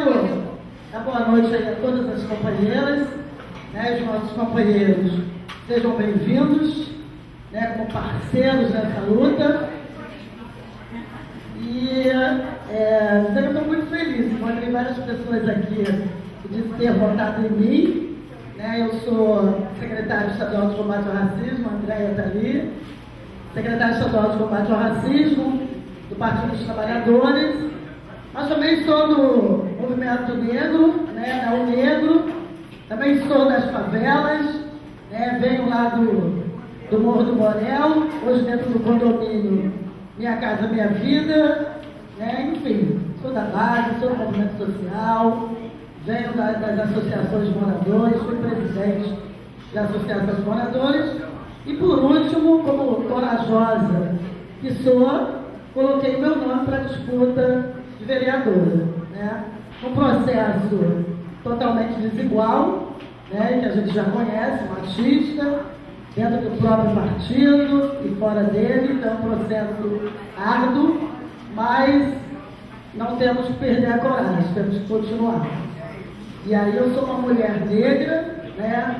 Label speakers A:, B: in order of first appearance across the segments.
A: quero dar boa noite aí a todas as companheiras, né, os nossos companheiros. Sejam bem-vindos, né, como parceiros nessa luta. E eu estou muito feliz. Encontrei várias pessoas aqui de ter votado em mim. Né, eu sou secretária estadual de combate ao racismo, a Andréia está ali. Secretária estadual de combate ao racismo do Partido dos Trabalhadores. Mas também sou do Movimento Negro, né, da UNegro. Também sou das favelas, né, venho lá do Morro do Borel, hoje dentro do condomínio Minha Casa Minha Vida, né, enfim, sou da base, sou do movimento social, venho das associações de moradores, fui presidente da Associação de Moradores e, por último, como corajosa que sou, coloquei meu nome para a disputa de vereadora, né? Um processo totalmente desigual, né? Que a gente já conhece, machista, dentro do próprio partido e fora dele, então é um processo árduo, mas não temos que perder a coragem, temos que continuar. E aí eu sou uma mulher negra, né?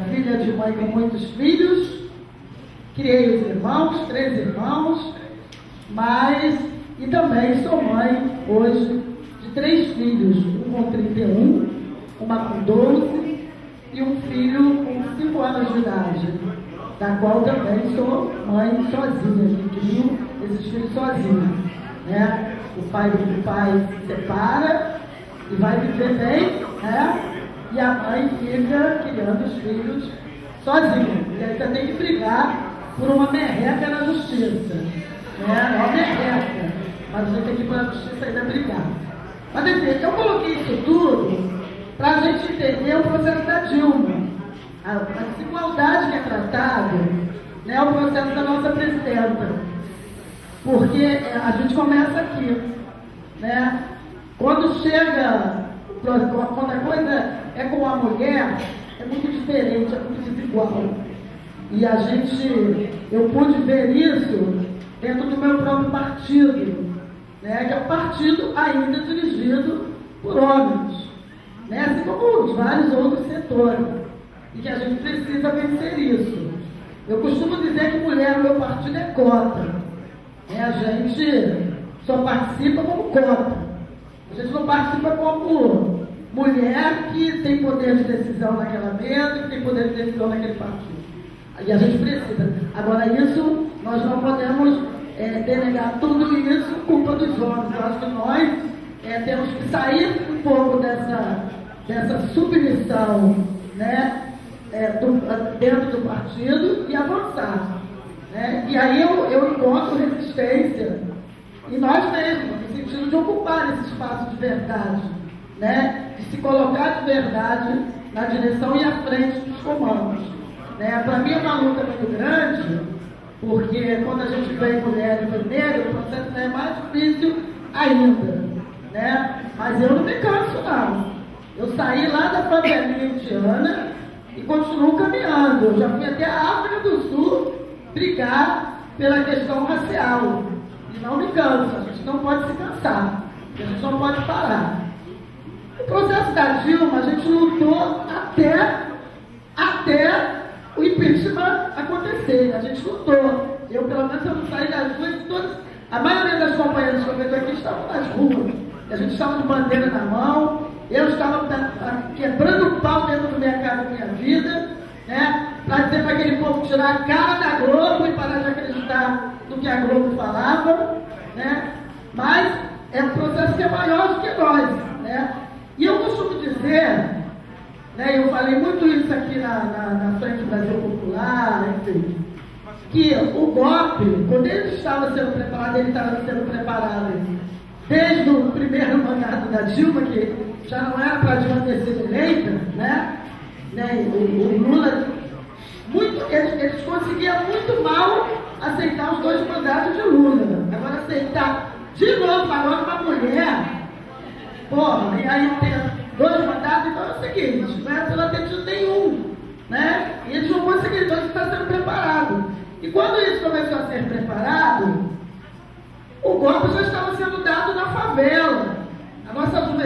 A: Filha de mãe com muitos filhos, criei os irmãos, 3 irmãos, e também sou mãe hoje de 3 filhos, um com 31, uma com 12 e um filho com 5 anos de idade, da qual também sou mãe sozinha, que crio esses filhos sozinha, né? O pai se separa e vai viver bem, né? E a mãe fica criando os filhos sozinha. E aí você tem que brigar por uma merreca na justiça, né? Uma merreca. Mas você tem que ir para a justiça ainda brigar. Mas enfim, eu coloquei isso tudo para a gente entender o processo da Dilma. A desigualdade que é tratado, né, o processo da nossa presidenta. Porque a gente começa aqui, né? Quando a coisa é com a mulher, é muito diferente, é muito desigual. E eu pude ver isso dentro do meu próprio partido, né, que é um partido ainda dirigido por homens, né, assim como os vários outros setores, e que a gente precisa vencer isso. Eu costumo dizer que mulher no meu partido é cota, né, a gente só participa como cota, a gente não participa como mulher que tem poder de decisão naquela mesa, que tem poder de decisão naquele partido. E a gente precisa. Agora, isso, nós não podemos denegar tudo isso culpa dos homens. Eu acho que nós temos que sair um pouco dessa submissão, né, dentro do partido e avançar. Né? E aí eu encontro resistência em nós mesmos, no sentido de ocupar esse espaço de verdade, né? De se colocar de verdade na direção e à frente dos comandos. Né? Para mim é uma luta muito grande, porque quando a gente vê mulher e vê negro, o processo é mais difícil ainda. Né? Mas eu não me canso, não. Eu saí lá da favelinha indiana e continuo caminhando. Eu já fui até a África do Sul brigar pela questão racial. E não me canso, a gente não pode se cansar, a gente não pode parar. O processo da Dilma, a gente lutou até o impeachment acontecer. A gente lutou. Eu, pelo menos, eu não saí das ruas. A maioria das companheiras que eu vejo aqui estavam nas ruas. A gente estava de bandeira na mão. Eu estava quebrando o pau dentro da Minha Casa Minha Vida, né? Para dizer para aquele povo tirar a cara da Globo e parar de acreditar no que a Globo falava, né? Mas é um processo que é maior do que nós, né? E eu costumo dizer, né, eu falei muito isso aqui na Frente do Brasil Popular, enfim, que o golpe, quando ele estava sendo preparado desde o primeiro mandato da Dilma, que já não era para a Dilma ter sido eleita, né? O Lula, eles conseguiam muito mal aceitar os 2 mandatos de Lula. Agora aceitar de novo agora uma mulher, porra, e aí tem 2 mandatos, então é o seguinte, não é ela ter tido nenhum, né? E eles não conseguiram, então isso está sendo preparado. E quando isso começou a ser preparado, o golpe já estava sendo dado na favela. A nossa juventude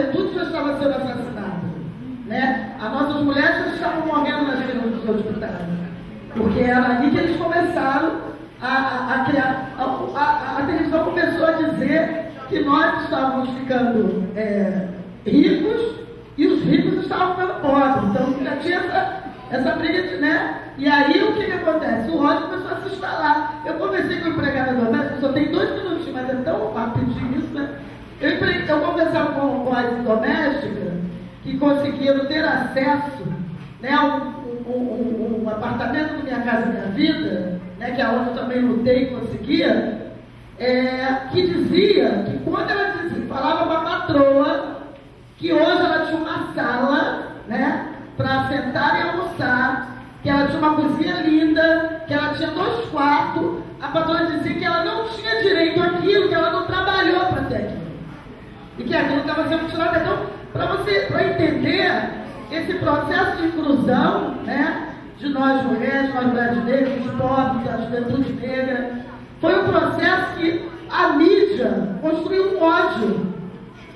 A: estava sendo assassinada. Né? As nossas mulheres já estavam morrendo nas filas dos hospitais. Porque era ali que eles começaram a criar. A televisão começou a dizer que nós estávamos ficando ricos e os ricos estavam ficando pobres. Então já tinha essa briga de, né? E aí o que acontece? O ódio começou a se instalar. Eu conversei com o empregado doméstico, só tem 2 minutinhos, mas é tão rapidinho isso, né? Eu conversava com as domésticas que conseguiram ter acesso, né, a um apartamento do Minha Casa Minha Vida, né, que é onde eu também lutei e conseguia, que dizia que quando ela falava para a patroa que hoje ela tinha uma sala, né, para sentar e almoçar, que ela tinha uma cozinha linda, que ela tinha 2 quartos, a patroa dizia que ela não tinha direito àquilo, que ela não trabalhou para ter aquilo. E que aquilo estava sendo tirado. Então, para entender esse processo de inclusão, né, de nós mulheres negras, dos pobres, da juventude negra, foi um processo que a mídia construiu um ódio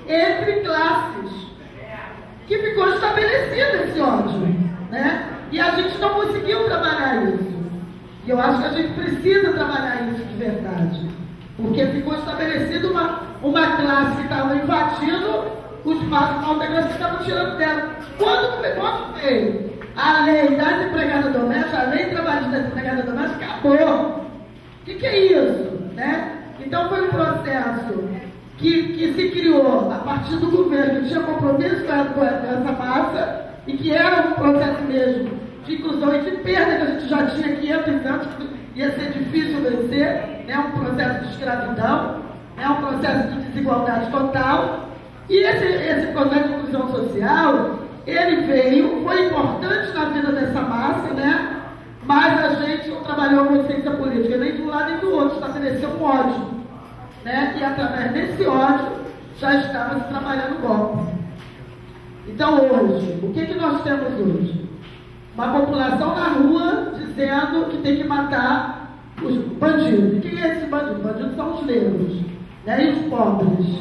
A: entre classes, que ficou estabelecido esse ódio, né? E a gente não conseguiu trabalhar isso. E eu acho que a gente precisa trabalhar isso de verdade. Porque ficou estabelecido uma classe que estava invadindo os malteclasses que estavam tirando dela. Quando veio a lei das empregadas domésticas, a lei trabalhista das empregadas domésticas, acabou. O que é isso? Né? Então foi um processo que se criou a partir do governo, que tinha compromisso com essa massa, e que era um processo mesmo de inclusão e de perda que a gente já tinha 500 anos, que ia ser difícil vencer, né? Um processo de escravidão, né? Um processo de desigualdade total. E esse processo de inclusão social, ele veio, foi importante na vida dessa massa, né? Mas a gente não trabalhou a consciência política, nem de um lado nem do outro, estabeleceu um ódio, né? E através desse ódio já estava se trabalhando o golpe. Então hoje, o que nós temos hoje? Uma população na rua dizendo que tem que matar os bandidos. E quem é esse bandido? Os bandidos são os negros, né? E os pobres,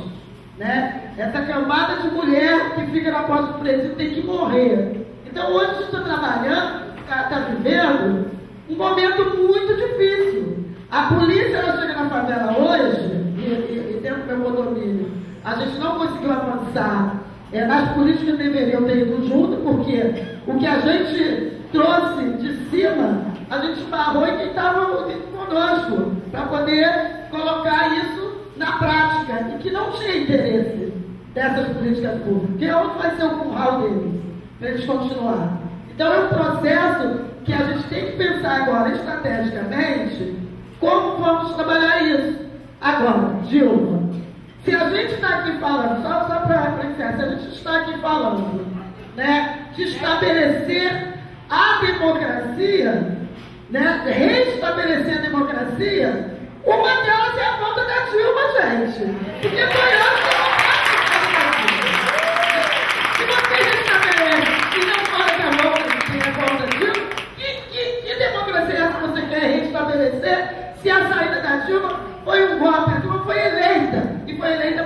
A: né? Essa camada de mulher que fica na porta do presídio tem que morrer. Então hoje a gente está trabalhando, está vivendo um momento muito difícil. A polícia, ela chega na favela hoje, e dentro do meu condomínio, a gente não conseguiu avançar nas políticas que deveriam ter ido junto, porque o que a gente trouxe de cima, a gente barrou em quem estava conosco, para poder colocar isso na prática, e que não tinha interesse dessas políticas públicas, porque onde vai ser o curral deles, para eles continuar. Então é um processo que a gente tem que pensar agora, estrategicamente, como vamos trabalhar isso. Agora, Dilma, se a gente está aqui falando, só para encerrar, se a gente está aqui falando, né, de estabelecer a democracia, né, restabelecer a democracia, uma delas é a volta da Dilma, gente. Porque foi antes se você restabelece e não fala que a volta da Dilma, que democracia é essa que você quer restabelecer se a saída da Dilma foi um golpe? A Dilma foi eleita, e foi eleita